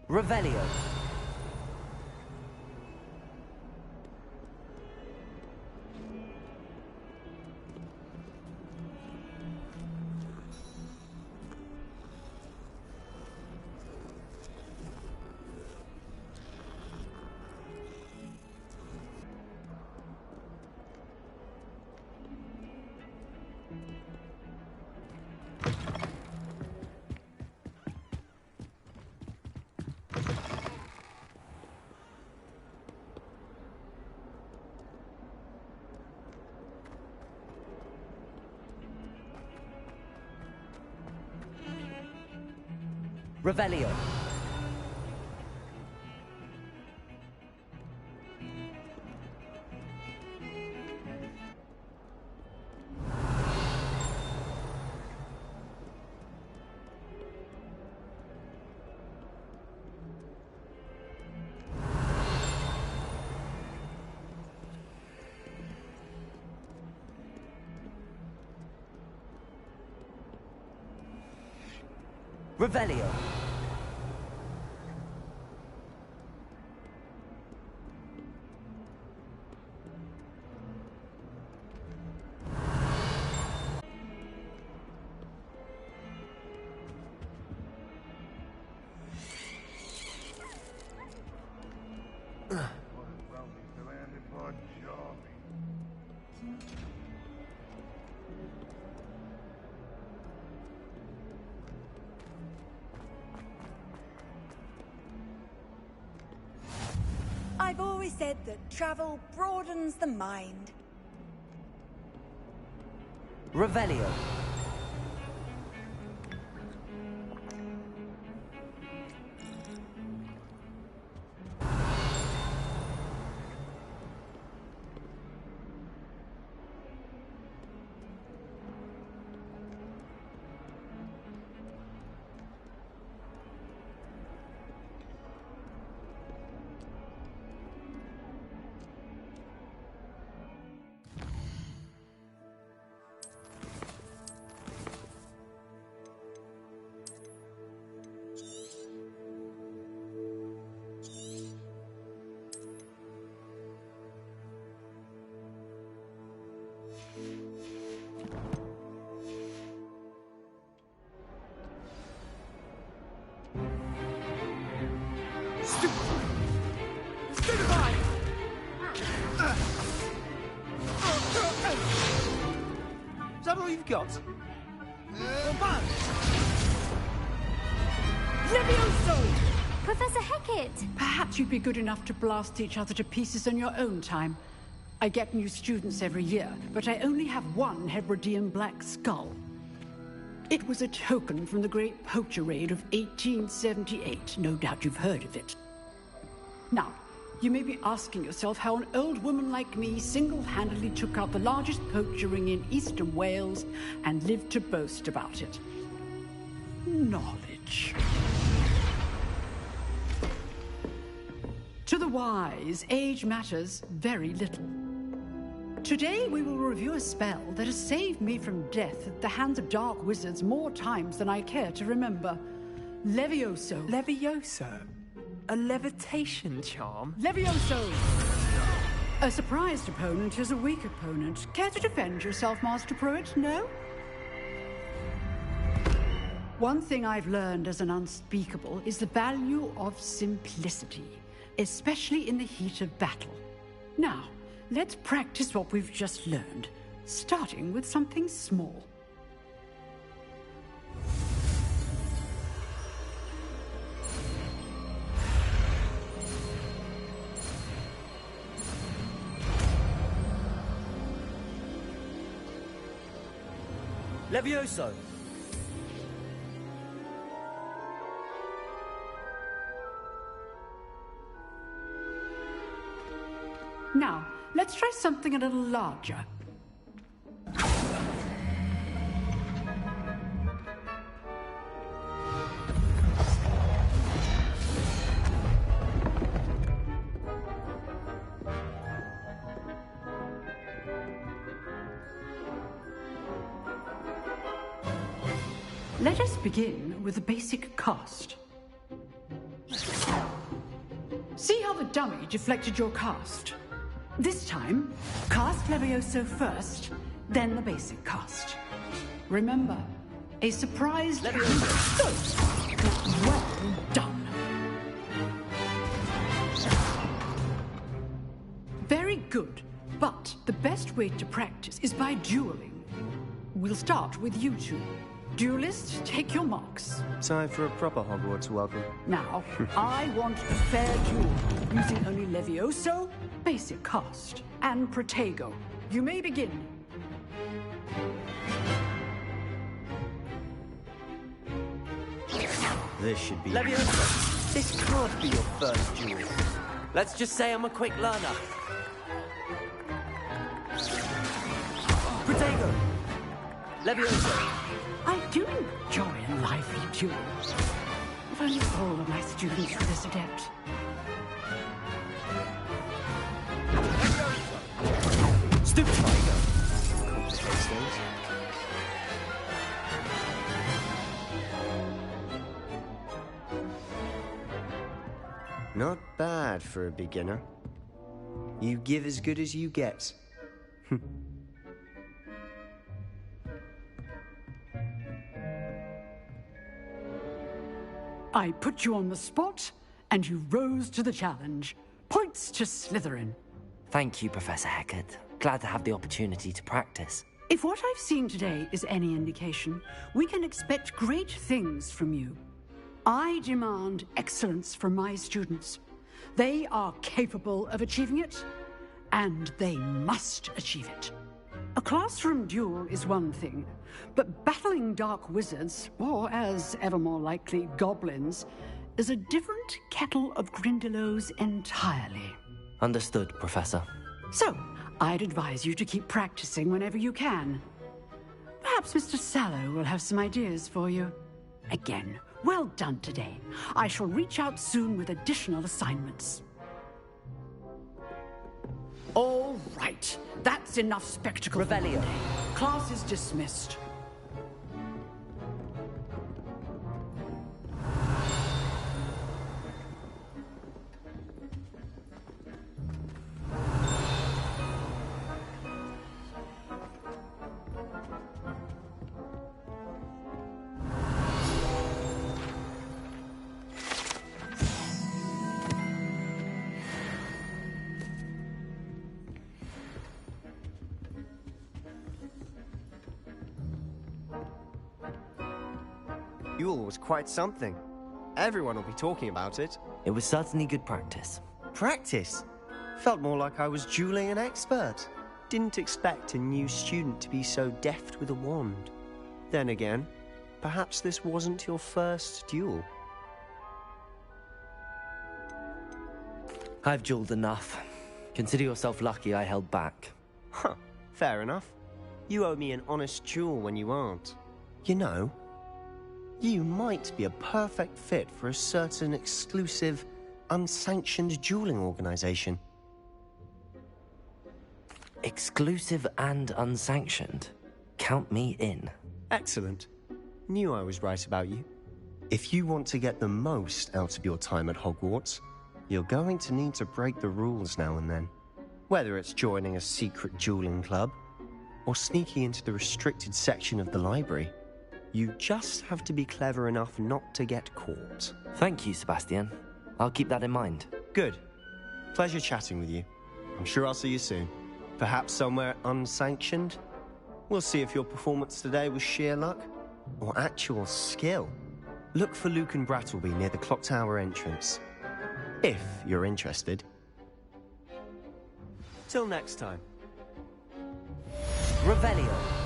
Revelio. Revelio. Revelio. I've always said that travel broadens the mind. Revelio. Is that all you've got? Levioso! Professor Hecat! Perhaps you'd be good enough to blast each other to pieces in your own time. I get new students every year, but I only have one Hebridean black skull. It was a token from the Great Poacher Raid of 1878. No doubt you've heard of it. Now, you may be asking yourself how an old woman like me single-handedly took out the largest poacher ring in eastern Wales and lived to boast about it. Knowledge. To the wise, age matters very little. Today we will review a spell that has saved me from death at the hands of dark wizards more times than I care to remember. Levioso. Levioso? A levitation charm? Levioso! A surprised opponent is a weak opponent. Care to defend yourself, Master Pruitt? No? One thing I've learned as an unspeakable is the value of simplicity, especially in the heat of battle. Now, let's practice what we've just learned, starting with something small. Levioso. Now, let's try something a little larger. Let us begin with the basic cast. See how the dummy deflected your cast? This time, cast Levioso first, then the basic cast. Remember, a surprise Levioso. Well done. Very good, but the best way to practice is by dueling. We'll start with you two. Duelists, take your marks. Time for a proper Hogwarts welcome. Now, I want a fair duel, using only Levioso, basic cast, and Protego. You may begin. This should be... Levioso, this can't be your first duel. Let's just say I'm a quick learner. Protego. Levioso. I do enjoy a lively duel. If only all of my students were this adept. Stoop Tiger. Complicates things. Not bad for a beginner. You give as good as you get. I put you on the spot, and you rose to the challenge. Points to Slytherin. Thank you, Professor Hecat. Glad to have the opportunity to practice. If what I've seen today is any indication, we can expect great things from you. I demand excellence from my students. They are capable of achieving it, and they must achieve it. A classroom duel is one thing, but battling dark wizards, or as ever more likely, goblins, is a different kettle of Grindylows entirely. Understood, Professor. So, I'd advise you to keep practicing whenever you can. Perhaps Mr. Sallow will have some ideas for you. Again, well done today. I shall reach out soon with additional assignments. All right, that's enough spectacle. Revelio. Class is dismissed. Duel was quite something. Everyone will be talking about it. It was certainly good practice. Practice? Felt more like I was dueling an expert. Didn't expect a new student to be so deft with a wand. Then again, perhaps this wasn't your first duel. I've dueled enough. Consider yourself lucky I held back. Huh, fair enough. You owe me an honest duel when you aren't. You know, you might be a perfect fit for a certain exclusive, unsanctioned dueling organization. Exclusive and unsanctioned. Count me in. Excellent. Knew I was right about you. If you want to get the most out of your time at Hogwarts, you're going to need to break the rules now and then. Whether it's joining a secret dueling club, or sneaking into the restricted section of the library, you just have to be clever enough not to get caught. Thank you, Sebastian. I'll keep that in mind. Good. Pleasure chatting with you. I'm sure I'll see you soon. Perhaps somewhere unsanctioned? We'll see if your performance today was sheer luck or actual skill. Look for Luke and Brattleby near the clock tower entrance. If you're interested. Till next time. Revelio.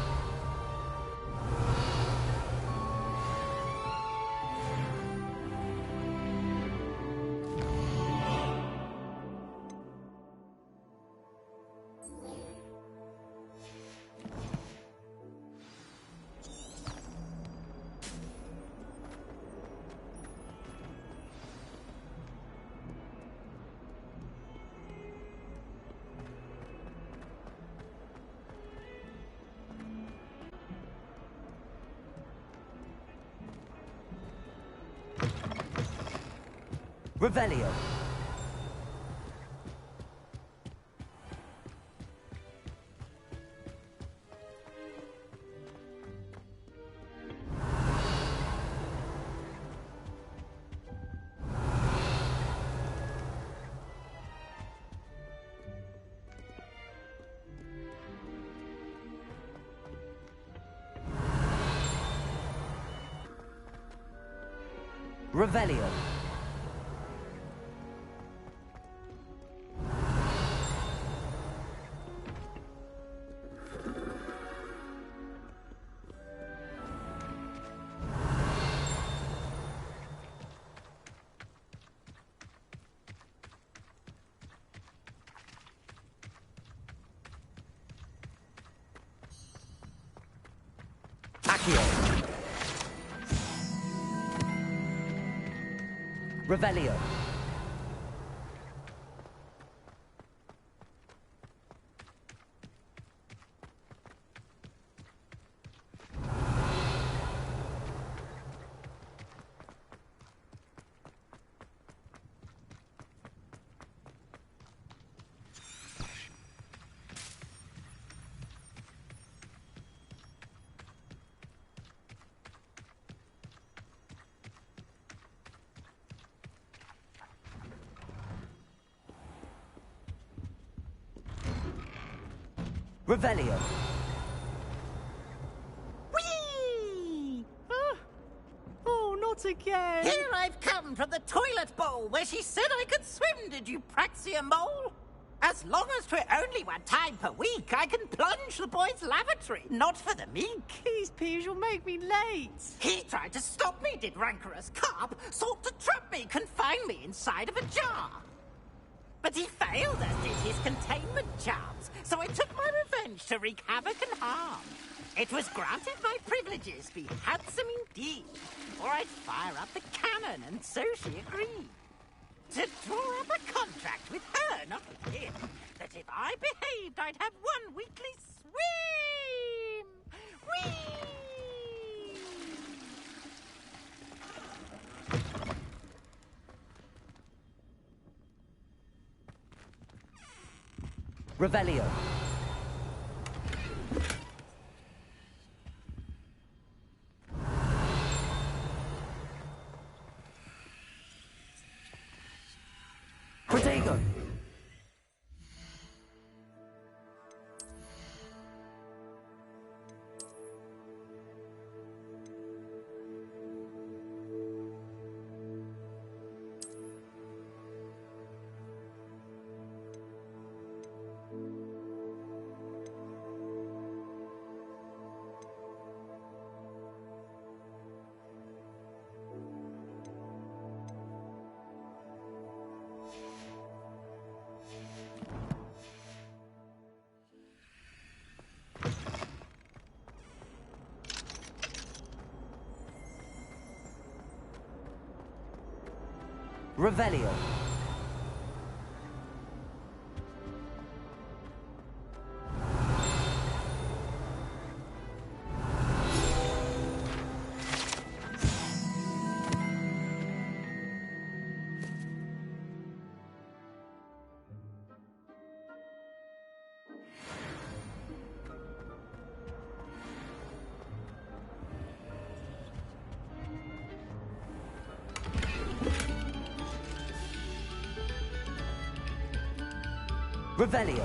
Revelio. Revelio. Revelio. Revelio. Whee! Oh, not again! Here I've come from the toilet bowl where she said I could swim, did you praxia mole? As long as 'twere only one time per week, I can plunge the boy's lavatory, not for the meek. Please, Piers, you'll make me late. He tried to stop me, did rancorous carp, sought to trap me, confine me inside of a jar. But he failed, as did his containment charms, so I took my revenge to wreak havoc and harm. It was granted my privileges be handsome indeed, or I'd fire up the cannon, and so she agreed. To draw up a contract with her, not with him, that if I behaved, I'd have one weekly swim! Whee! Revelio. Protego. Revelio. Revelio.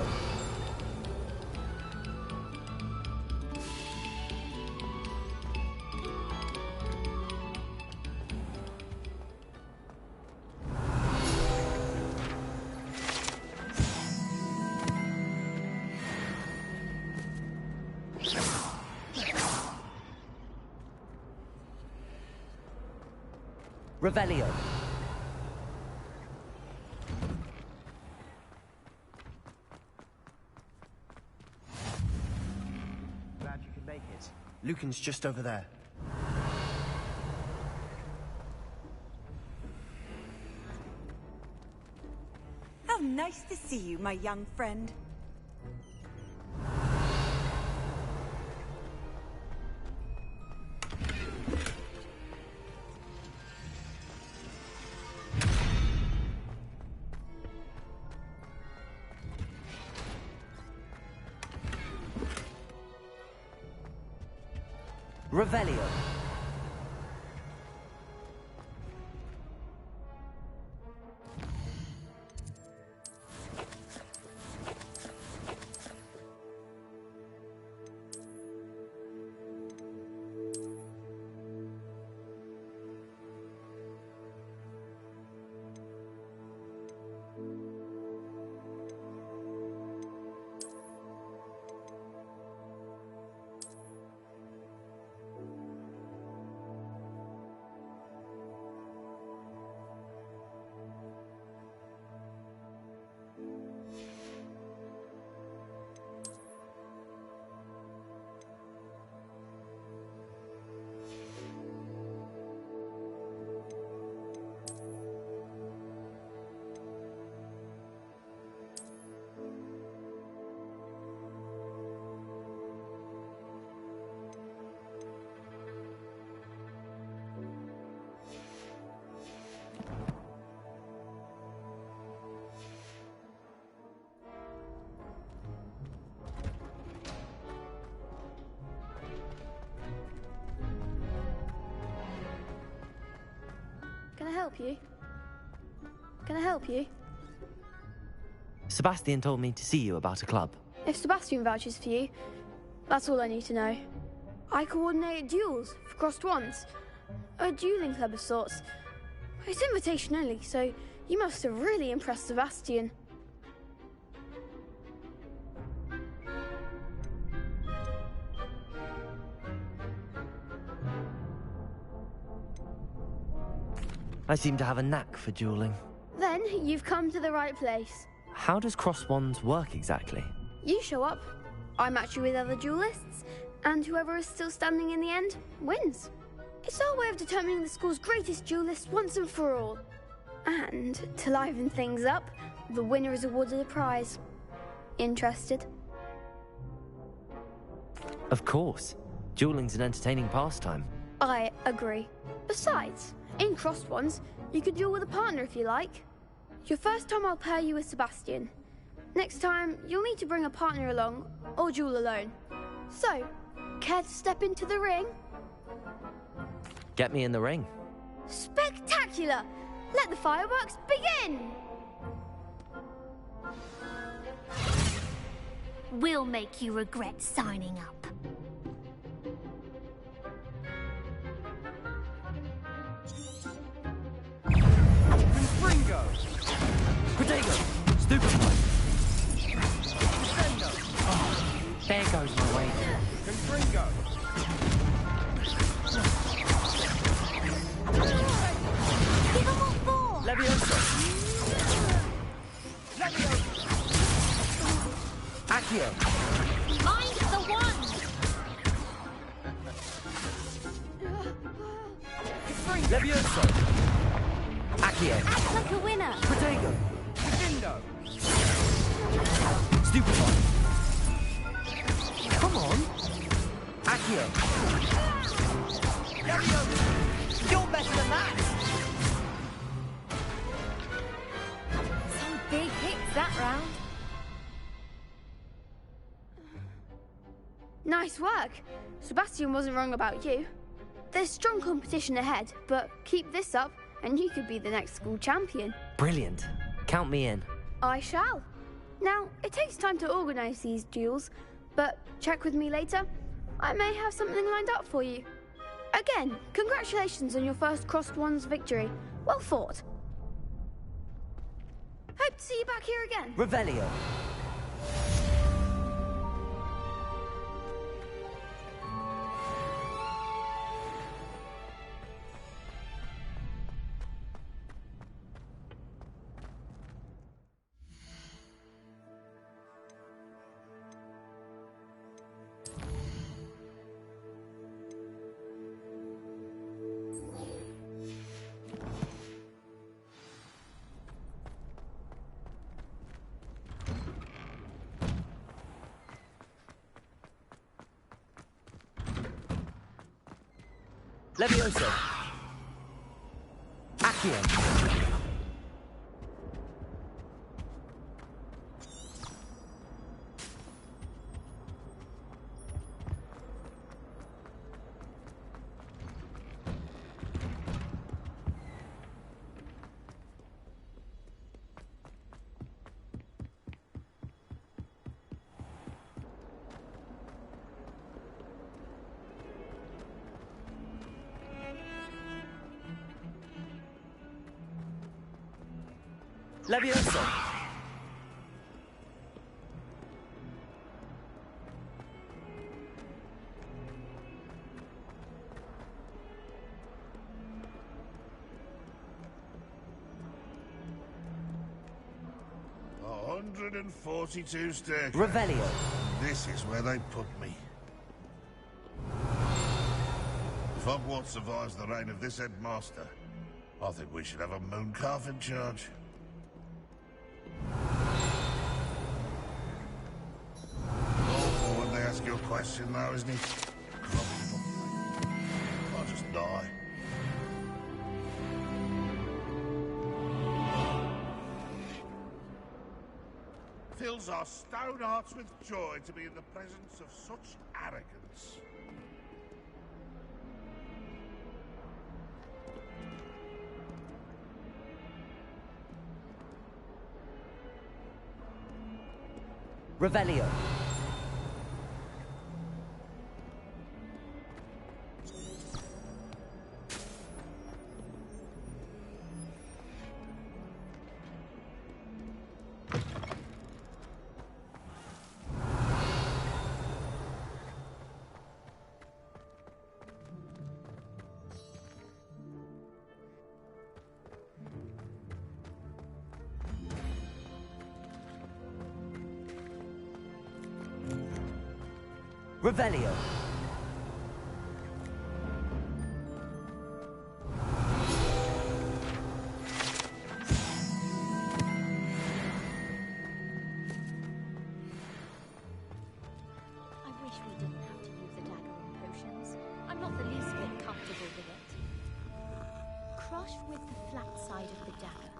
Revelio. Glad you could make it. Lucan's just over there. How nice to see you, my young friend. Revelio. help you? Can I help you? Sebastian told me to see you about a club. If Sebastian vouches for you, that's all I need to know. I coordinate duels for crossed wands. A dueling club of sorts. It's invitation only, so you must have really impressed Sebastian. I seem to have a knack for dueling. Then you've come to the right place. How does cross wands work exactly? You show up, I match you with other duelists, and whoever is still standing in the end wins. It's our way of determining the school's greatest duelist once and for all. And to liven things up, the winner is awarded a prize. Interested? Of course. Dueling's an entertaining pastime. I agree. Besides, in crossed ones, you can duel with a partner if you like. Your first time I'll pair you with Sebastian. Next time, you'll need to bring a partner along, or duel alone. So, care to step into the ring? Get me in the ring. Spectacular! Let the fireworks begin! We'll make you regret signing up. Ringo! Protego! Stupefy! Oh, there goes my way. Confringo! Give them what for! Levioso! Accio! Mind the one! Levioso! Accio! Act like a winner! Protego! Defendo! Stupefy! Come on! Accio! Levioso! You're better than that! Some big hits that round. Nice work. Sebastian wasn't wrong about you. There's strong competition ahead, but keep this up and you could be the next school champion. Brilliant. Count me in. I shall. Now, it takes time to organise these duels, but check with me later. I may have something lined up for you. Again, congratulations on your first crossed wands victory. Well fought. Hope to see you back here again. Revelio. Levioso! Accio! Levioso! A 142 staircases. Revelio. This is where they put me. If Hogwarts survives the reign of this headmaster, I think we should have a mooncalf in charge. When they ask you a question now, isn't it? I'll just die. Fills our stone hearts with joy to be in the presence of such arrogance. Revelio. Revelio. I wish we didn't have to use a dagger on potions. I'm not the least bit comfortable with it. Crush with the flat side of the dagger.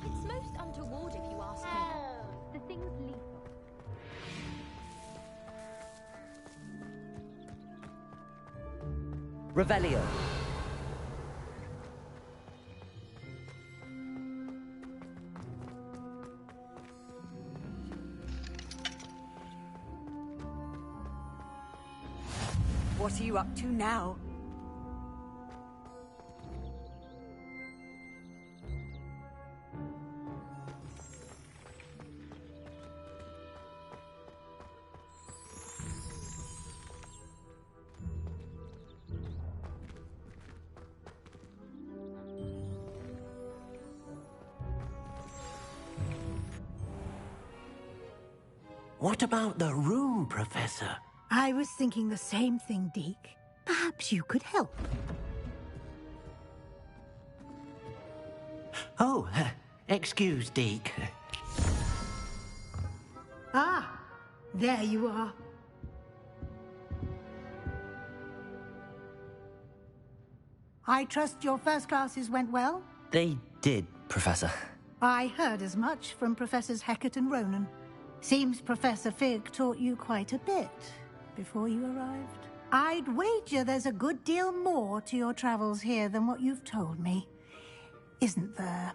It's most untoward if you ask me. The thing's lethal. Revelio. What are you up to now? What about the room, Professor? I was thinking the same thing, Deke. Perhaps you could help. Oh, excuse, Deke. Ah, there you are. I trust your first classes went well? They did, Professor. I heard as much from Professors Hecat and Ronan. Seems Professor Fig taught you quite a bit before you arrived. I'd wager there's a good deal more to your travels here than what you've told me. Isn't there?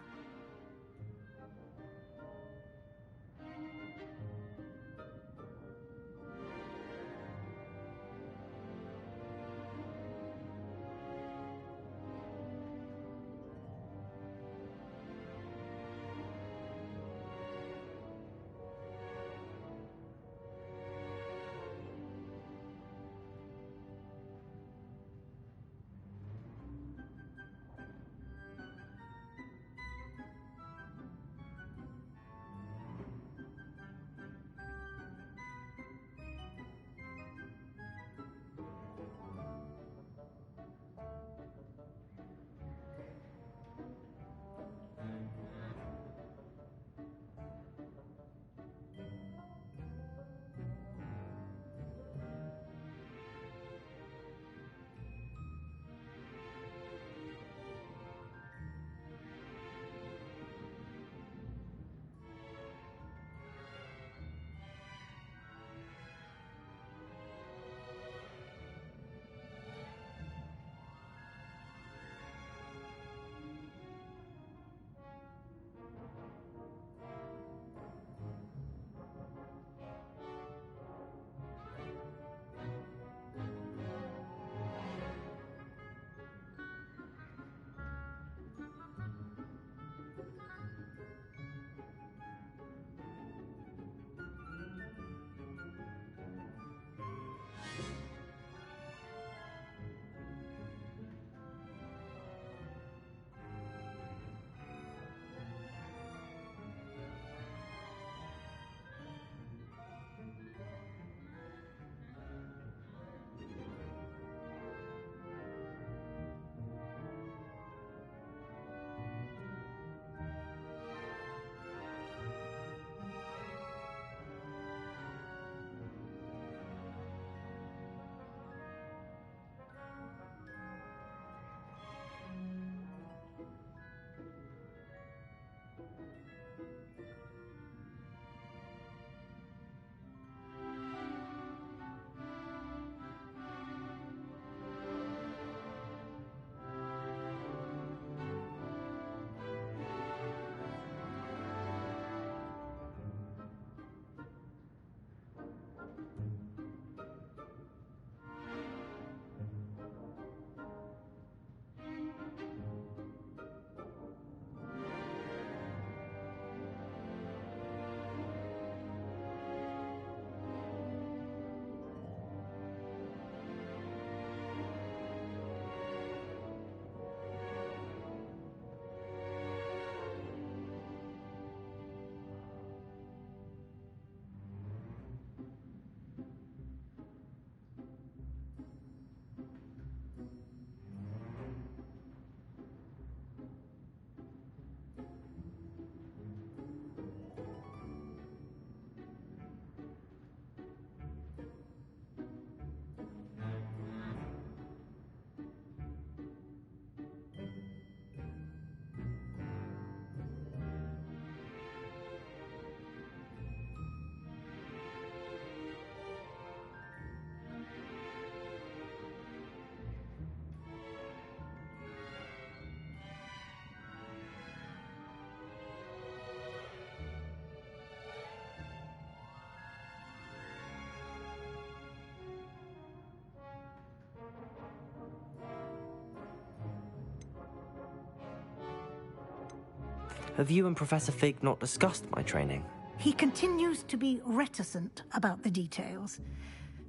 Have you and Professor Fig not discussed my training? He continues to be reticent about the details,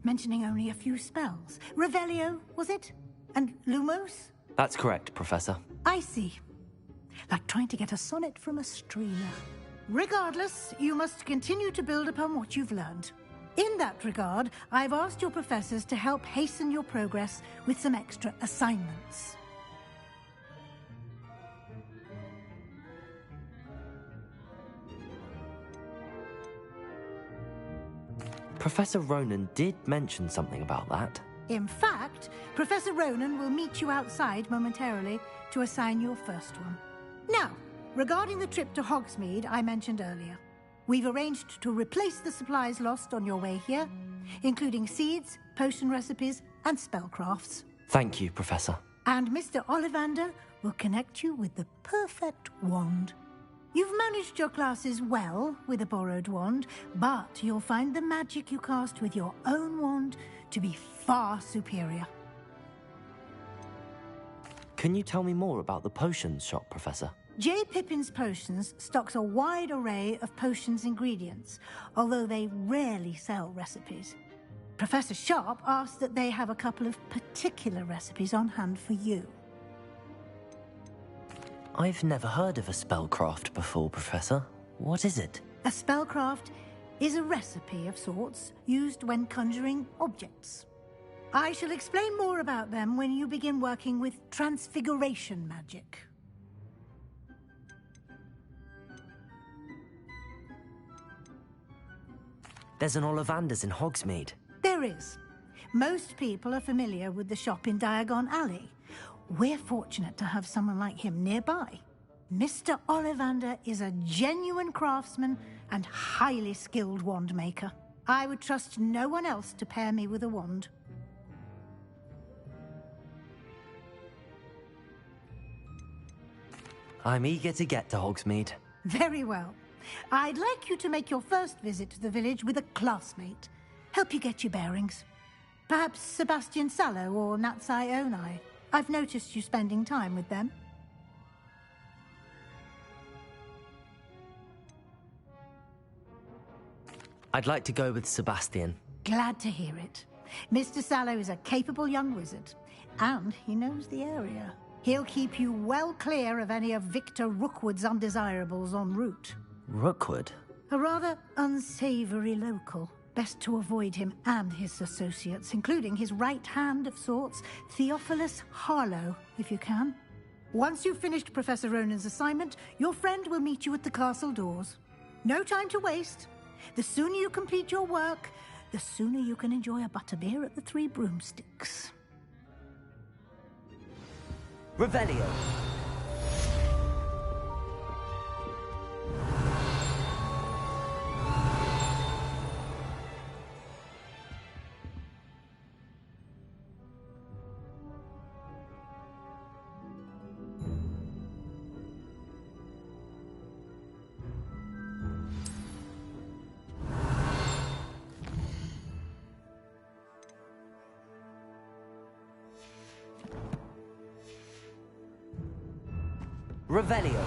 mentioning only a few spells. Revelio, was it? And Lumos? That's correct, Professor. I see. Like trying to get a sonnet from a streamer. Regardless, you must continue to build upon what you've learned. In that regard, I've asked your professors to help hasten your progress with some extra assignments. Professor Ronan did mention something about that. In fact, Professor Ronan will meet you outside momentarily to assign your first one. Now, regarding the trip to Hogsmeade I mentioned earlier, we've arranged to replace the supplies lost on your way here, including seeds, potion recipes, and spellcrafts. Thank you, Professor. And Mr. Ollivander will connect you with the perfect wand. You've managed your classes well with a borrowed wand, but you'll find the magic you cast with your own wand to be far superior. Can you tell me more about the potions shop, Professor? J. Pippin's Potions stocks a wide array of potions ingredients, although they rarely sell recipes. Professor Sharp asked that they have a couple of particular recipes on hand for you. I've never heard of a spellcraft before, Professor. What is it? A spellcraft is a recipe of sorts used when conjuring objects. I shall explain more about them when you begin working with transfiguration magic. There's an Ollivander's in Hogsmeade. There is. Most people are familiar with the shop in Diagon Alley. We're fortunate to have someone like him nearby. Mr. Ollivander is a genuine craftsman and highly skilled wand maker. I would trust no one else to pair me with a wand. I'm eager to get to Hogsmeade. Very well. I'd like you to make your first visit to the village with a classmate. Help you get your bearings. Perhaps Sebastian Sallow or Natsai Onai. I've noticed you spending time with them. I'd like to go with Sebastian. Glad to hear it. Mr. Sallow is a capable young wizard, and he knows the area. He'll keep you well clear of any of Victor Rookwood's undesirables en route. Rookwood? A rather unsavory local. Best to avoid him and his associates, including his right hand of sorts, Theophilus Harlow, if you can. Once you've finished Professor Ronan's assignment, your friend will meet you at the castle doors. No time to waste. The sooner you complete your work, the sooner you can enjoy a butterbeer at the Three Broomsticks. Revelio. Revelio.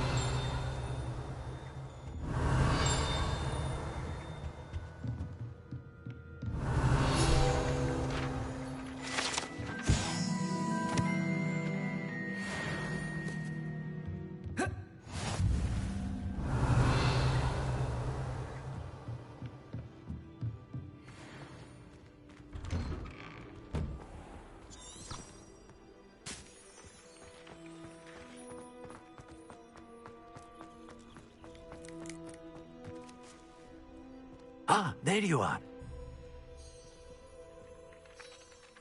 Ah, there you are.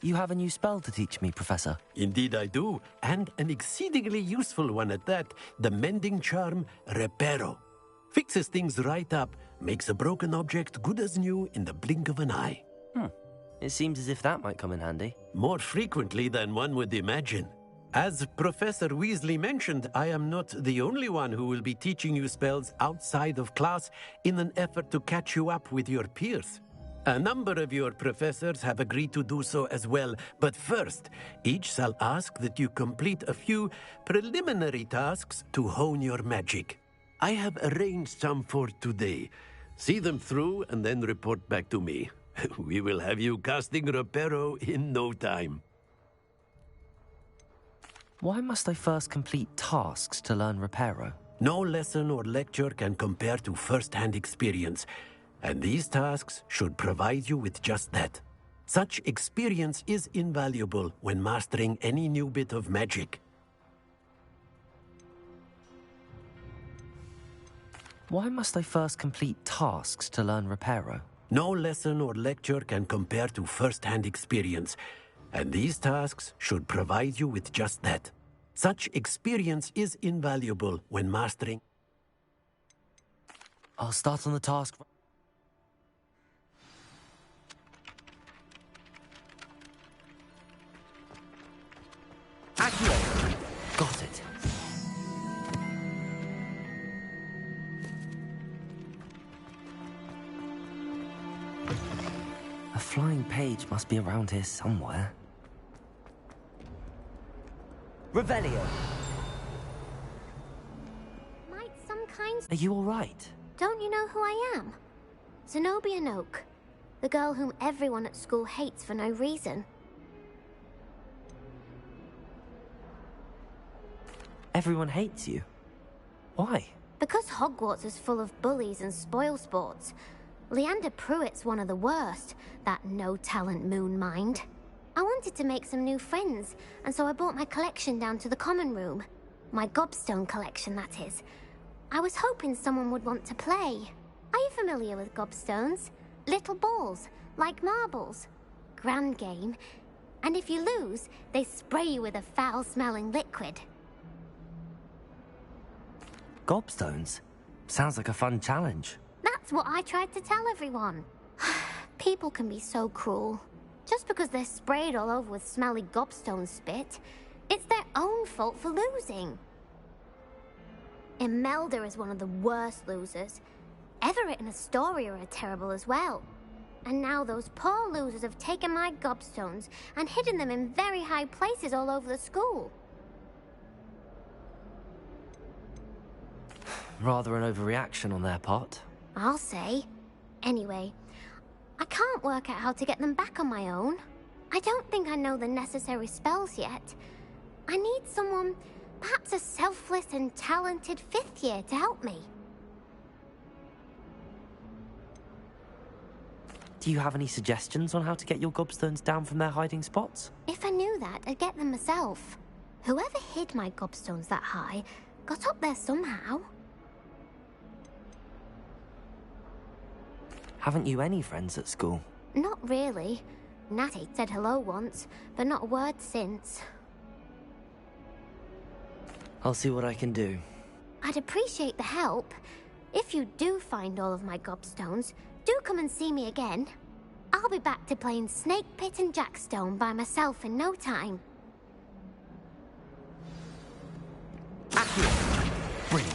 You have a new spell to teach me, Professor. Indeed I do, and an exceedingly useful one at that. The mending charm, Reparo. Fixes things right up, makes a broken object good as new in the blink of an eye. It seems as if that might come in handy. More frequently than one would imagine. As Professor Weasley mentioned, I am not the only one who will be teaching you spells outside of class in an effort to catch you up with your peers. A number of your professors have agreed to do so as well, but first, each shall ask that you complete a few preliminary tasks to hone your magic. I have arranged some for today. See them through and then report back to me. We will have you casting Reparo in no time. Why must I first complete tasks to learn Reparo? No lesson or lecture can compare to first-hand experience, and these tasks should provide you with just that. Such experience is invaluable when mastering any new bit of magic. Why must I first complete tasks to learn Reparo? No lesson or lecture can compare to first-hand experience, and these tasks should provide you with just that. Such experience is invaluable when mastering. I'll start on the task. Accio! Got it. A flying page must be around here somewhere. Revelio! Might some kinds... Are you all right? Don't you know who I am? Zenobia Noak, the girl whom everyone at school hates for no reason. Everyone hates you. Why? Because Hogwarts is full of bullies and spoilsports. Leander Pruitt's one of the worst, that no-talent moon mind. I wanted to make some new friends, and so I brought my collection down to the common room. My gobstone collection, that is. I was hoping someone would want to play. Are you familiar with gobstones? Little balls, like marbles. Grand game. And if you lose, they spray you with a foul-smelling liquid. Gobstones? Sounds like a fun challenge. That's what I tried to tell everyone. People can be so cruel. Just because they're sprayed all over with smelly gobstone spit, it's their own fault for losing. Imelda is one of the worst losers. Everett and Astoria are terrible as well. And now those poor losers have taken my gobstones and hidden them in very high places all over the school. Rather an overreaction on their part. I'll say. Anyway, I can't work out how to get them back on my own. I don't think I know the necessary spells yet. I need someone, perhaps a selfless and talented 5th year to help me. Do you have any suggestions on how to get your gobstones down from their hiding spots? If I knew that, I'd get them myself. Whoever hid my gobstones that high got up there somehow. Haven't you any friends at school? Not really. Natty said hello once, but not a word since. I'll see what I can do. I'd appreciate the help. If you do find all of my gobstones, do come and see me again. I'll be back to playing Snake Pit and Jackstone by myself in no time. Accio! Brilliant.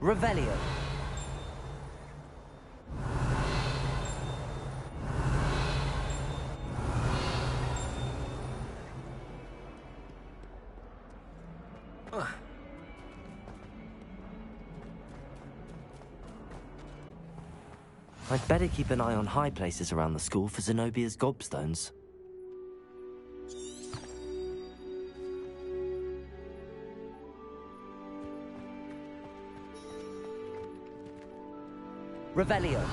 Revelio! I'd better keep an eye on high places around the school for Zenobia's gobstones. Revelio!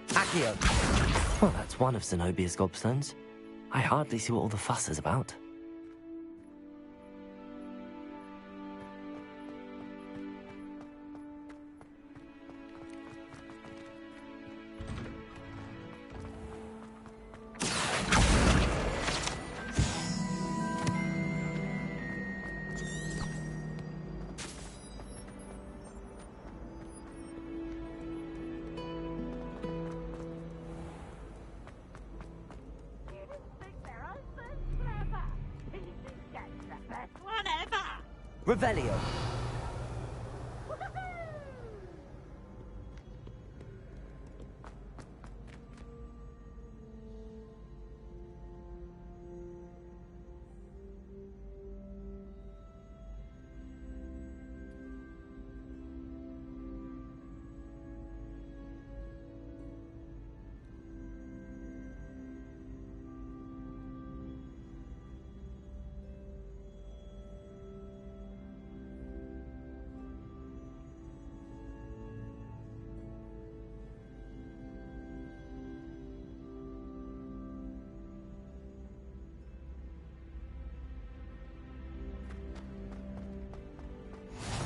Accio! Well, that's one of Zenobia's gobstones. I hardly see what all the fuss is about. Revelio!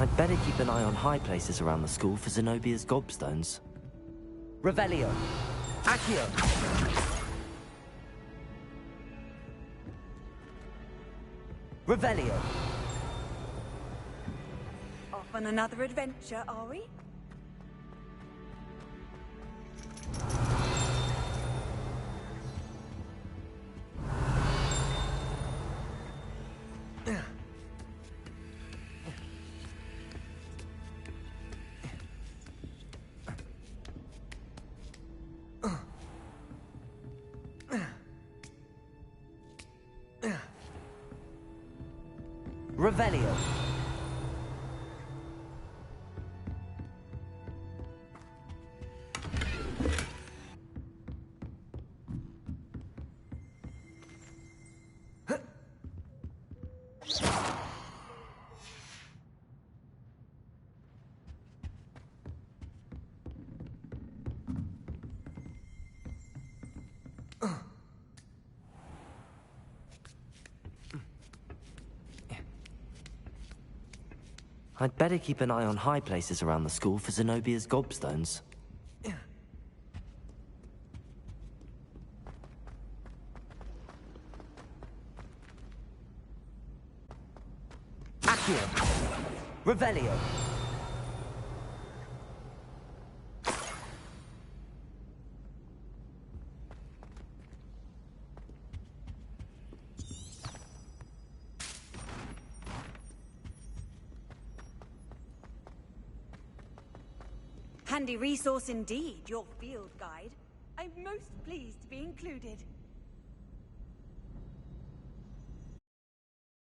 I'd better keep an eye on high places around the school for Zenobia's gobstones. Revelio. Accio. Revelio. Off on another adventure, are we? Revelio. I'd better keep an eye on high places around the school for Zenobia's gobstones. Accio. Revelio. Handy resource indeed, your field guide. I'm most pleased to be included.